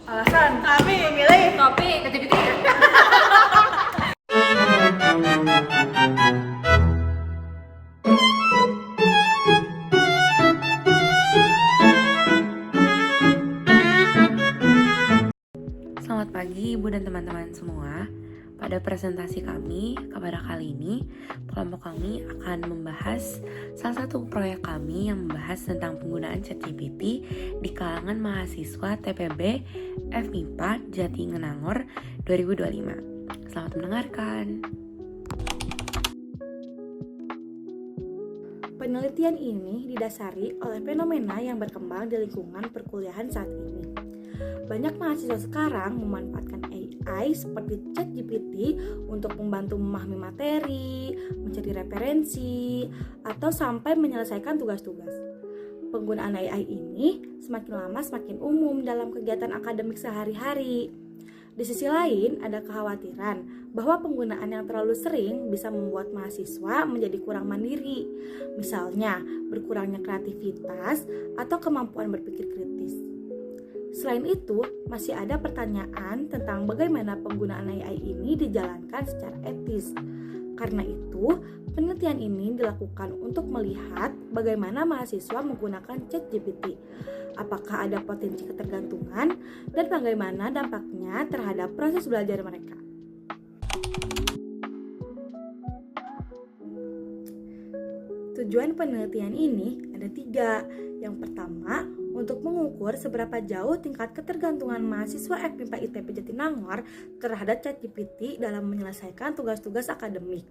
Alasan kami memilih topik ChatGPT. Selamat pagi Ibu dan teman-teman semua. Pada presentasi kami kepada kali ini, kelompok kami akan membahas salah satu proyek kami yang membahas tentang penggunaan ChatGPT di kalangan mahasiswa TPB FMIPA Jatinangor 2025. Selamat mendengarkan. Penelitian ini didasari oleh fenomena yang berkembang di lingkungan perkuliahan saat ini. Banyak mahasiswa sekarang memanfaatkan AI seperti ChatGPT untuk membantu memahami materi, mencari referensi, atau sampai menyelesaikan tugas-tugas. Penggunaan AI ini semakin lama semakin umum dalam kegiatan akademik sehari-hari. Di sisi lain, ada kekhawatiran bahwa penggunaan yang terlalu sering bisa membuat mahasiswa menjadi kurang mandiri, misalnya berkurangnya kreativitas atau kemampuan berpikir kritis. Selain itu, masih ada pertanyaan tentang bagaimana penggunaan AI ini dijalankan secara etis. Karena itu, penelitian ini dilakukan untuk melihat bagaimana mahasiswa menggunakan ChatGPT, apakah ada potensi ketergantungan, dan bagaimana dampaknya terhadap proses belajar mereka. Tujuan penelitian ini ada 3. Yang pertama, untuk mengukur seberapa jauh tingkat ketergantungan mahasiswa FMIPA ITB Jatinangor terhadap ChatGPT dalam menyelesaikan tugas-tugas akademik.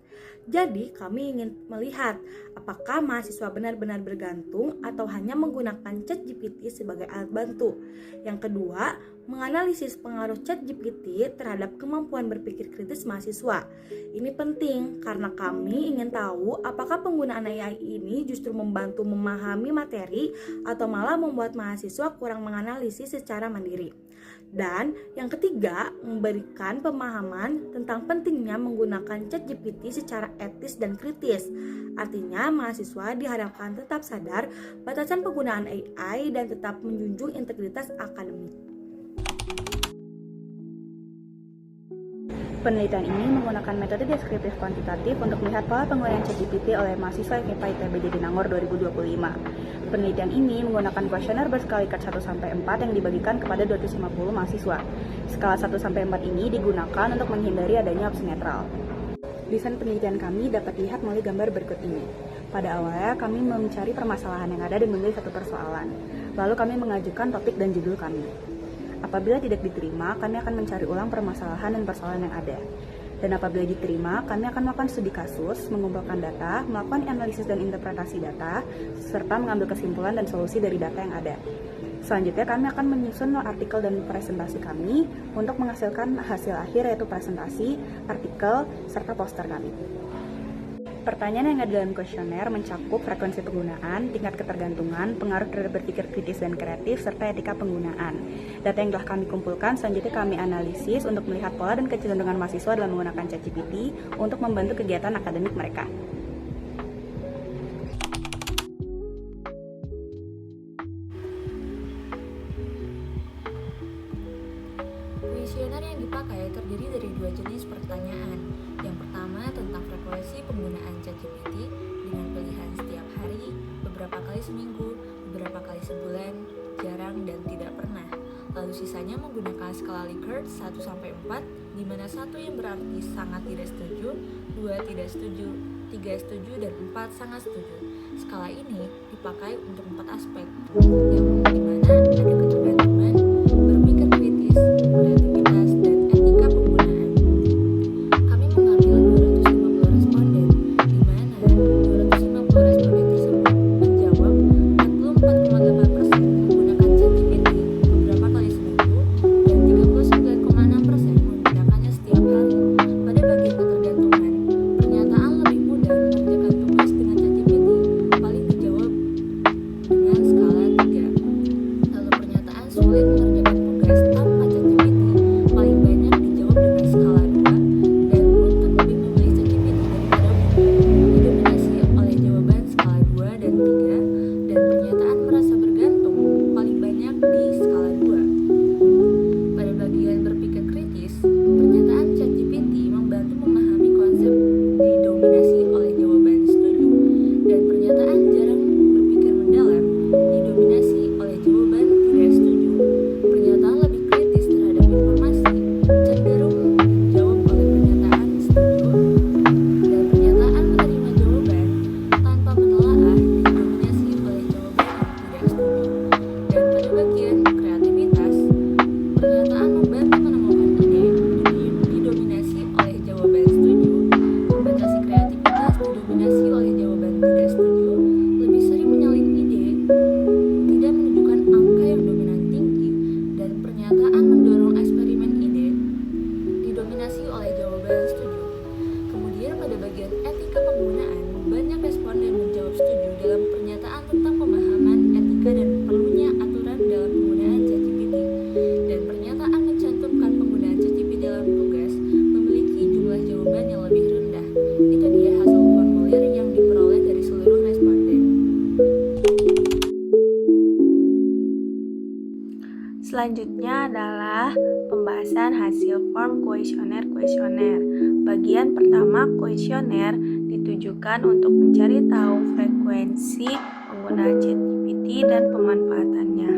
Jadi, kami ingin melihat apakah mahasiswa benar-benar bergantung atau hanya menggunakan ChatGPT sebagai alat bantu. Yang kedua, menganalisis pengaruh ChatGPT terhadap kemampuan berpikir kritis mahasiswa. Ini penting karena kami ingin tahu apakah penggunaan AI ini justru membantu memahami materi atau malah membuat mahasiswa kurang menganalisis secara mandiri. Dan yang ketiga, memberikan pemahaman tentang pentingnya menggunakan ChatGPT secara etis dan kritis. Artinya, mahasiswa diharapkan tetap sadar batasan penggunaan AI dan tetap menjunjung integritas akademik. Penelitian ini menggunakan metode deskriptif kuantitatif untuk melihat pola penggunaan ChatGPT oleh mahasiswa FMIPA ITB Jatinangor 2025. Penelitian ini menggunakan kuesioner berskala Likert 1-4 yang dibagikan kepada 250 mahasiswa. Skala 1-4 ini digunakan untuk menghindari adanya opsi netral. Desain penelitian kami dapat dilihat melalui gambar berikut ini. Pada awalnya, kami mencari permasalahan yang ada dan memilih satu persoalan. Lalu kami mengajukan topik dan judul kami. Apabila tidak diterima, kami akan mencari ulang permasalahan dan persoalan yang ada. Dan apabila diterima, kami akan melakukan studi kasus, mengumpulkan data, melakukan analisis dan interpretasi data, serta mengambil kesimpulan dan solusi dari data yang ada. Selanjutnya, kami akan menyusun artikel dan presentasi kami untuk menghasilkan hasil akhir yaitu presentasi, artikel, serta poster kami. Pertanyaan yang ada dalam kuesioner mencakup frekuensi penggunaan, tingkat ketergantungan, pengaruh terhadap berpikir kritis dan kreatif, serta etika penggunaan. Data yang telah kami kumpulkan selanjutnya kami analisis untuk melihat pola dan kecenderungan mahasiswa dalam menggunakan ChatGPT untuk membantu kegiatan akademik mereka. Kuesioner yang dipakai terdiri dari 2 jenis pertanyaan. Yang pertama tentang frekuensi penggunaan ChatGPT dengan pilihan setiap hari, beberapa kali seminggu, beberapa kali sebulan, jarang, dan tidak pernah. Lalu sisanya menggunakan skala Likert 1-4, di mana 1 yang berarti sangat tidak setuju, 2 tidak setuju, 3 setuju, dan 4 sangat setuju. Skala ini dipakai untuk 4 aspek, yang dimana ada ketergantungan, berpikir kritis, kreativitas, dan etika penggunaan. Kami mengambil 250 responden, di mana 250 responden tersebut menjawab 44,8% menggunakan ChatGPT beberapa kali seminggu dan 39,6% menggunakannya setiap hari. Pada bagian ketergantungan, pernyataan lebih mudah mengerjakan tugas dengan ChatGPT paling dijawab dengan skala 3. Lalu Selanjutnya adalah pembahasan hasil form kuesioner. Bagian pertama kuesioner ditujukan untuk mencari tahu frekuensi penggunaan ChatGPT dan pemanfaatannya.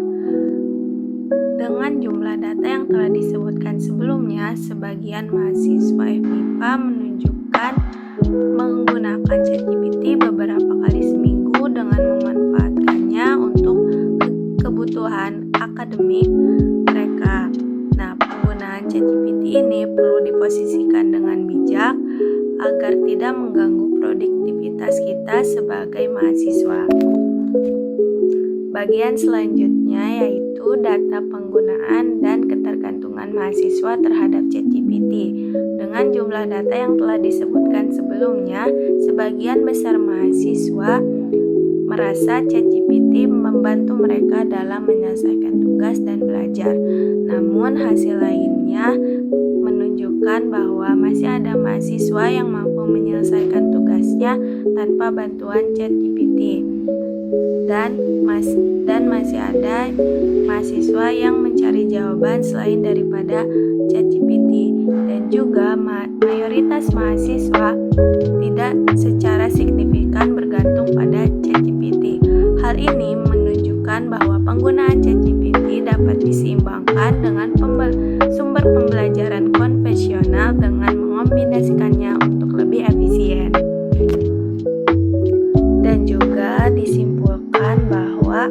Dengan jumlah data yang telah disebutkan sebelumnya, sebagian mahasiswa FMIPA menunjukkan menggunakan ChatGPT beberapa kali seminggu dengan memanfaatkannya untuk kebutuhan akademik mereka. Nah, penggunaan ChatGPT ini perlu diposisikan dengan bijak agar tidak mengganggu produktivitas kita sebagai mahasiswa. Bagian selanjutnya yaitu data penggunaan dan ketergantungan mahasiswa terhadap ChatGPT. Dengan jumlah data yang telah disebutkan sebelumnya, sebagian besar mahasiswa merasa ChatGPT membantu mereka dalam menyelesaikan tugas dan belajar. Namun hasil lainnya menunjukkan bahwa masih ada mahasiswa yang mampu menyelesaikan tugasnya tanpa bantuan ChatGPT. Dan masih ada mahasiswa yang mencari jawaban selain daripada ChatGPT, dan juga mayoritas mahasiswa tidak secara signifikan bergantung pada ChatGPT. Hal ini menunjukkan bahwa penggunaan ChatGPT dapat diseimbangkan dengan sumber pembelajaran konvensional dengan mengombinasikannya untuk lebih efisien. Dan juga disimpulkan bahwa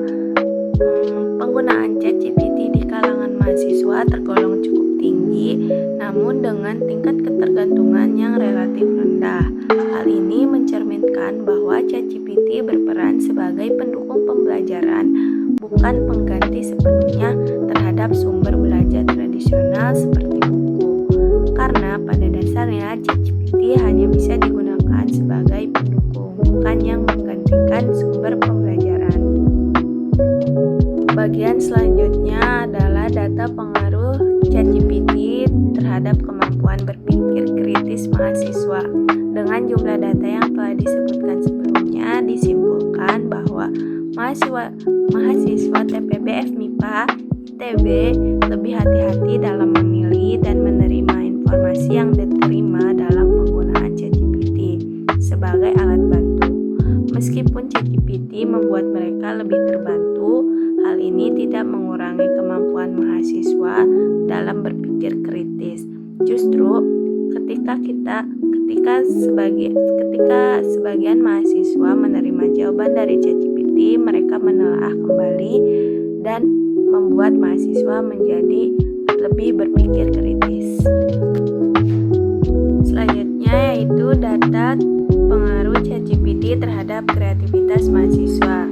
penggunaan ChatGPT di kalangan mahasiswa tergolong cukup tinggi, namun dengan tingkat ketergantungan yang relatif rendah. Hal ini mencerminkan bahwa ChatGPT berperan sebagai pendukung pembelajaran, bukan pengganti sepenuhnya terhadap sumber belajar tradisional seperti buku. Karena pada dasarnya ChatGPT hanya bisa digunakan sebagai pendukung, bukan yang menggantikan sumber pembelajaran. Bagian selanjutnya adalah data pengaruh ChatGPT terhadap kemampuan berpikir kritis mahasiswa. Dengan jumlah data yang telah disebutkan sebelumnya, disimpulkan bahwa mahasiswa TPB FMIPA ITB lebih hati-hati dalam memilih dan menerima informasi yang diterima dalam penggunaan ChatGPT sebagai alat bantu. Meskipun ChatGPT membuat mereka lebih terbantu, hal ini tidak mengurangi kemampuan mahasiswa dalam berpikir kritis. Justru ketika sebagian mahasiswa menerima jawaban dari ChatGPT, mereka menelaah kembali dan membuat mahasiswa menjadi lebih berpikir kritis. Selanjutnya yaitu data pengaruh ChatGPT terhadap kreativitas mahasiswa.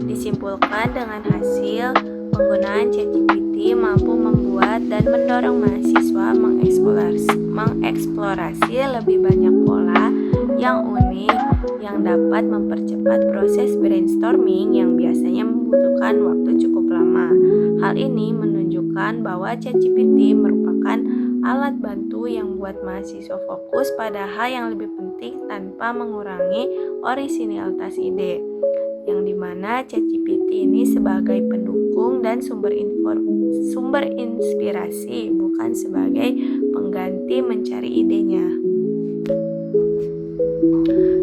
Disimpulkan dengan hasil penggunaan ChatGPT mampu membuat dan mendorong mahasiswa mengeksplorasi lebih banyak pola yang unik yang dapat mempercepat proses brainstorming yang biasanya membutuhkan waktu cukup lama. Hal ini menunjukkan bahwa ChatGPT merupakan alat bantu yang membuat mahasiswa fokus pada hal yang lebih penting tanpa mengurangi orisinilitas ide, yang dimana ChatGPT ini sebagai pendukung dan sumber inspirasi, bukan sebagai pengganti mencari idenya.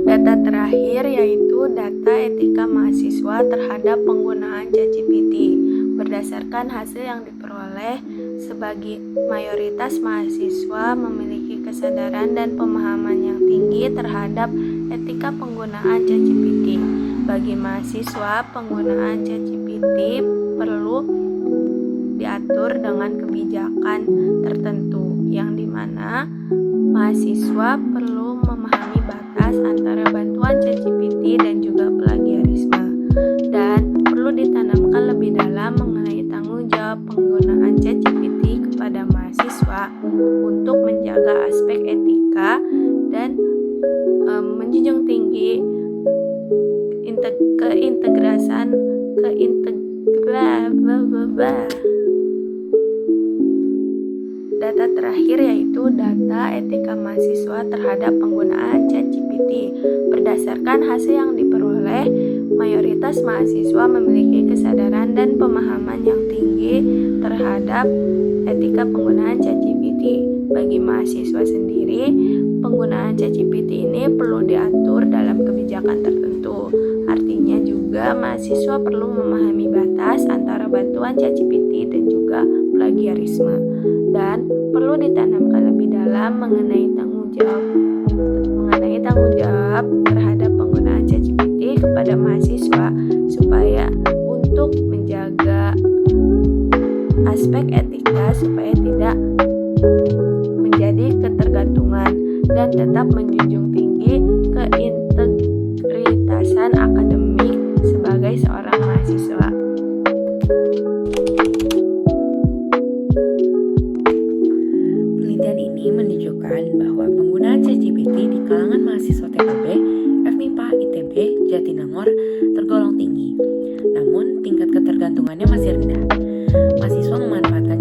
Data terakhir yaitu data etika mahasiswa terhadap penggunaan ChatGPT. Berdasarkan hasil yang diperoleh, sebagai mayoritas mahasiswa memiliki kesadaran dan pemahaman yang tinggi terhadap etika penggunaan ChatGPT. Bagi mahasiswa, penggunaan ChatGPT perlu diatur dengan kebijakan tertentu, yang dimana mahasiswa perlu memahami batas antara bantuan ChatGPT dan juga plagiarisme, dan perlu ditanamkan lebih dalam mengenai tanggung jawab penggunaan ChatGPT kepada mahasiswa untuk menjaga aspek etika dan menjunjung tinggi Data terakhir yaitu data etika mahasiswa terhadap penggunaan ChatGPT. Berdasarkan hasil yang diperoleh, mayoritas mahasiswa memiliki kesadaran dan pemahaman yang tinggi tinggi terhadap etika penggunaan ChatGPT. Bagi mahasiswa sendiri, penggunaan ChatGPT ini perlu diatur dalam kebijakan tertentu. Artinya juga mahasiswa perlu memahami batas antara bantuan ChatGPT dan juga plagiarisme, dan perlu ditanamkan lebih dalam mengenai tanggung jawab terhadap penggunaan ChatGPT kepada mahasiswa supaya untuk menjaga aspek etika supaya tidak menjadi ketergantungan dan tetap menjunjung tinggi keintegritasan akademik sebagai seorang mahasiswa. Penelitian ini menunjukkan bahwa penggunaan ChatGPT di kalangan mahasiswa TPB, FMIPA, ITB, Jatinangor tergolong tinggi. Namun, tingkat ketergantungannya masih rendah. Mahasiswa memanfaatkan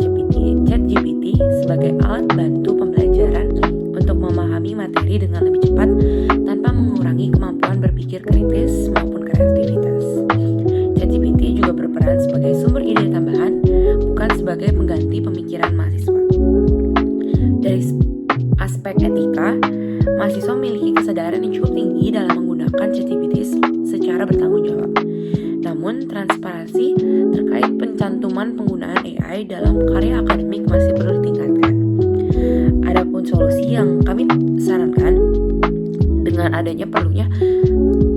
ChatGPT sebagai alat bantu pembelajaran untuk memahami materi dengan lebih cepat tanpa mengurangi kemampuan berpikir kritis maupun kreativitas. ChatGPT juga berperan sebagai sumber ide tambahan, bukan sebagai pengganti pemikiran mahasiswa. Dari aspek etika, mahasiswa memiliki kesadaran yang cukup tinggi dalam menggunakan ChatGPT secara bertanggung jawab. Namun, transparansi terkait pencantuman penggunaan AI dalam karya akademik masih perlu ditingkatkan. Adapun solusi yang kami sarankan dengan adanya perlunya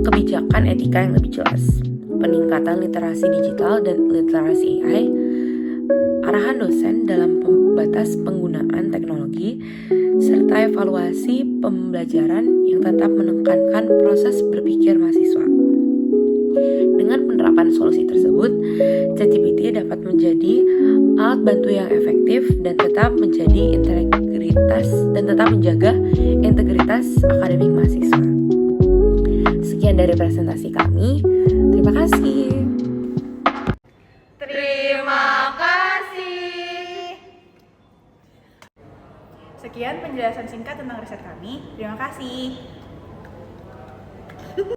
kebijakan etika yang lebih jelas, peningkatan literasi digital dan literasi AI, arahan dosen dalam batas penggunaan teknologi, serta evaluasi pembelajaran yang tetap menekankan proses berpikir mahasiswa. Dengan penerapan solusi tersebut, ChatGPT dapat menjadi alat bantu yang efektif dan tetap menjaga integritas akademik mahasiswa. Sekian dari presentasi kami. Terima kasih. Terima kasih. Sekian penjelasan singkat tentang riset kami. Terima kasih.